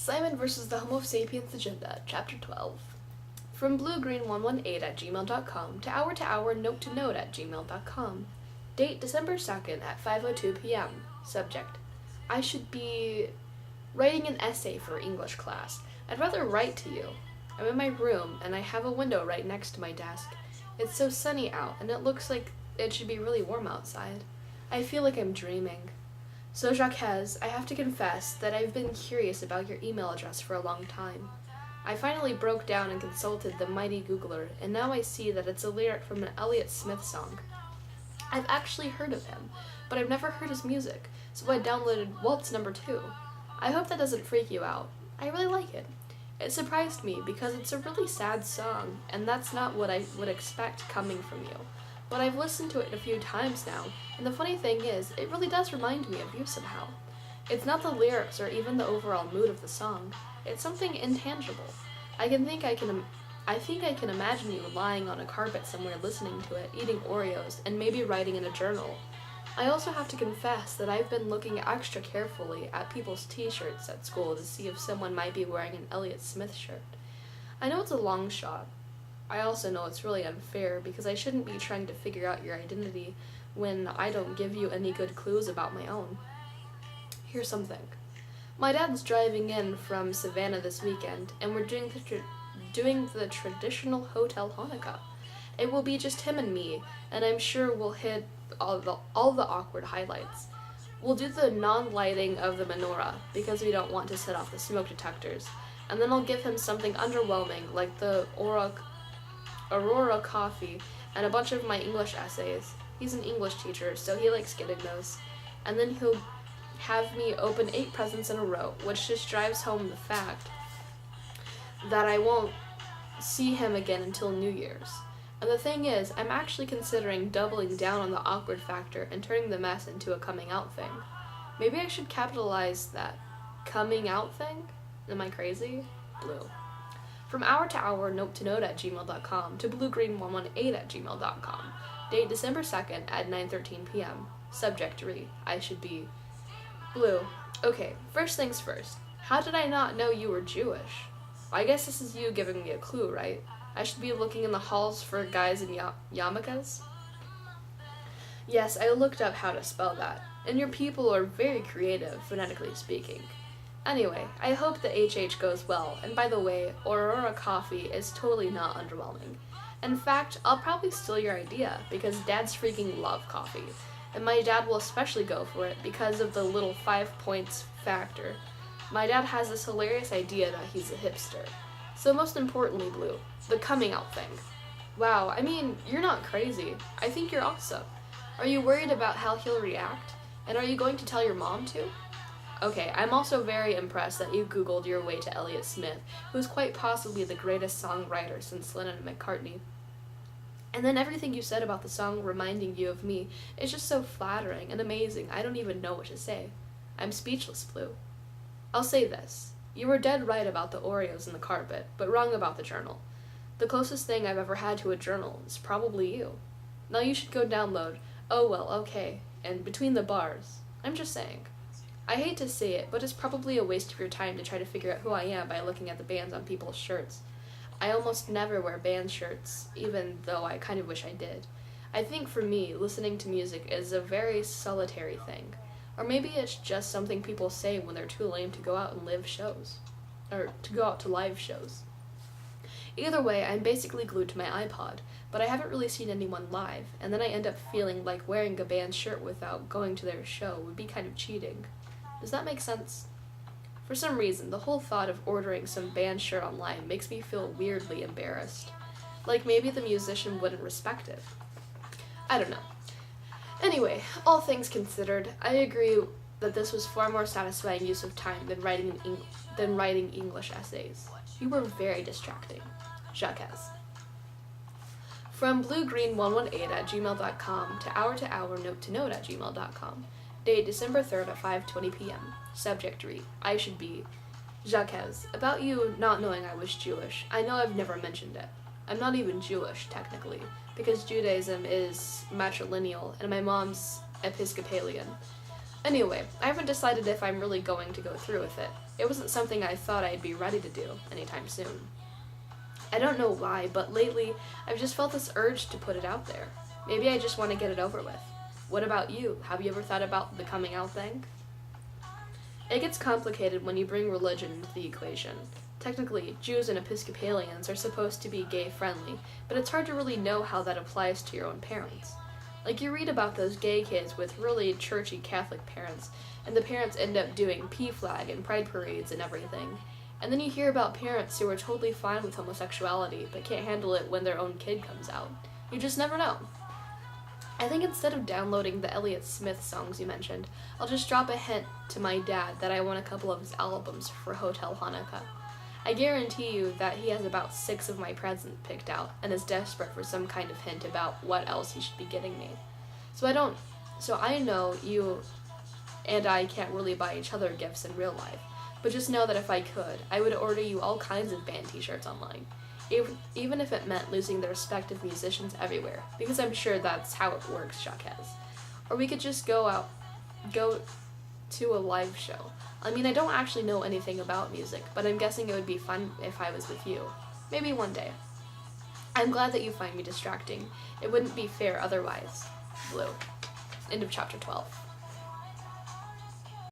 Simon versus the Homo Sapiens Agenda, Chapter 12. From bluegreen118@gmail.com to hour note-to-note@gmail.com. Date December 2nd at 5:02 p.m. Subject: I should be writing an essay for English class. I'd rather write to you. I'm in my room and I have a window right next to my desk. It's so sunny out and it looks like it should be really warm outside. I feel like I'm dreaming. So Jacques, I have to confess that I've been curious about your email address for a long time. I finally broke down and consulted the mighty Googler, and now I see that it's a lyric from an Elliott Smith song. I've actually heard of him, but I've never heard his music, so I downloaded Waltz No. 2. I hope that doesn't freak you out. I really like it. It surprised me because it's a really sad song, and that's not what I would expect coming from you. But I've listened to it a few times now, and the funny thing is, it really does remind me of you somehow. It's not the lyrics or even the overall mood of the song. It's something intangible. I think I can imagine you lying on a carpet somewhere listening to it, eating Oreos, and maybe writing in a journal. I also have to confess that I've been looking extra carefully at people's t-shirts at school to see if someone might be wearing an Elliott Smith shirt. I know it's a long shot. I also know it's really unfair because I shouldn't be trying to figure out your identity when I don't give you any good clues about my own. Here's something. My dad's driving in from Savannah this weekend, and we're doing the traditional Hotel Hanukkah. It will be just him and me, and I'm sure we'll hit all the awkward highlights. We'll do the non-lighting of the menorah because we don't want to set off the smoke detectors, and then I'll give him something underwhelming like the Aurora coffee and a bunch of my English essays. He's an English teacher, so he likes getting those. And then he'll have me open 8 presents in a row, which just drives home the fact that I won't see him again until New Year's. And the thing is, I'm actually considering doubling down on the awkward factor and turning the mess into a coming out thing. Maybe I should capitalize that coming out thing? Am I crazy? Blue. From hour note-to-note@gmail.com to bluegreen118@gmail.com. Date December 2nd at 9:13 p.m. Subject: read. I should be Blue. Okay, first things first. How did I not know you were Jewish? I guess this is you giving me a clue, right? I should be looking in the halls for guys in yarmulkes? Yes, I looked up how to spell that, and your people are very creative, phonetically speaking. Anyway, I hope the HH goes well, and by the way, Aurora coffee is totally not underwhelming. In fact, I'll probably steal your idea, because dads freaking love coffee, and my dad will especially go for it because of the little 5 points factor. My dad has this hilarious idea that he's a hipster. So most importantly, Blue, the coming out thing. Wow, I mean, you're not crazy. I think you're awesome. Are you worried about how he'll react? And are you going to tell your mom too? Okay, I'm also very impressed that you Googled your way to Elliott Smith, who's quite possibly the greatest songwriter since Lennon and McCartney. And then everything you said about the song reminding you of me is just so flattering and amazing, I don't even know what to say. I'm speechless, Blue. I'll say this. You were dead right about the Oreos in the carpet, but wrong about the journal. The closest thing I've ever had to a journal is probably you. Now you should go download Oh Well, Okay, and Between the Bars. I'm just saying. I hate to say it, but it's probably a waste of your time to try to figure out who I am by looking at the bands on people's shirts. I almost never wear band shirts, even though I kind of wish I did. I think for me, listening to music is a very solitary thing. Or maybe it's just something people say when they're too lame to go out and live shows. Or to go out to live shows. Either way, I'm basically glued to my iPod, but I haven't really seen anyone live, and then I end up feeling like wearing a band shirt without going to their show would be kind of cheating. Does that make sense? For some reason, the whole thought of ordering some band shirt online makes me feel weirdly embarrassed. Like maybe the musician wouldn't respect it. I don't know. Anyway, all things considered, I agree that this was far more satisfying use of time than writing English essays. You were very distracting. Jacques. From bluegreen118@gmail.com to hour note-to-note@gmail.com. Date December 3rd at 5:20 p.m. Subject: read. I should be Jacques. About you not knowing I was Jewish, I know I've never mentioned it. I'm not even Jewish, technically, because Judaism is matrilineal and my mom's Episcopalian. Anyway, I haven't decided if I'm really going to go through with it. It wasn't something I thought I'd be ready to do anytime soon. I don't know why, but lately I've just felt this urge to put it out there. Maybe I just want to get it over with. What about you? Have you ever thought about the coming out thing? It gets complicated when you bring religion into the equation. Technically, Jews and Episcopalians are supposed to be gay-friendly, but it's hard to really know how that applies to your own parents. Like, you read about those gay kids with really churchy Catholic parents, and the parents end up doing P-flag and pride parades and everything. And then you hear about parents who are totally fine with homosexuality, but can't handle it when their own kid comes out. You just never know. I think instead of downloading the Elliott Smith songs you mentioned, I'll just drop a hint to my dad that I want a couple of his albums for Hotel Hanukkah. I guarantee you that he has about 6 of my presents picked out and is desperate for some kind of hint about what else he should be getting me. So I know you and I can't really buy each other gifts in real life, but just know that if I could, I would order you all kinds of band t-shirts online, even if it meant losing the respective musicians everywhere, because I'm sure that's how it works, Jacques. Or we could just go to a live show. I mean, I don't actually know anything about music, but I'm guessing it would be fun if I was with you. Maybe one day. I'm glad that you find me distracting. It wouldn't be fair otherwise. Blue. End of chapter 12.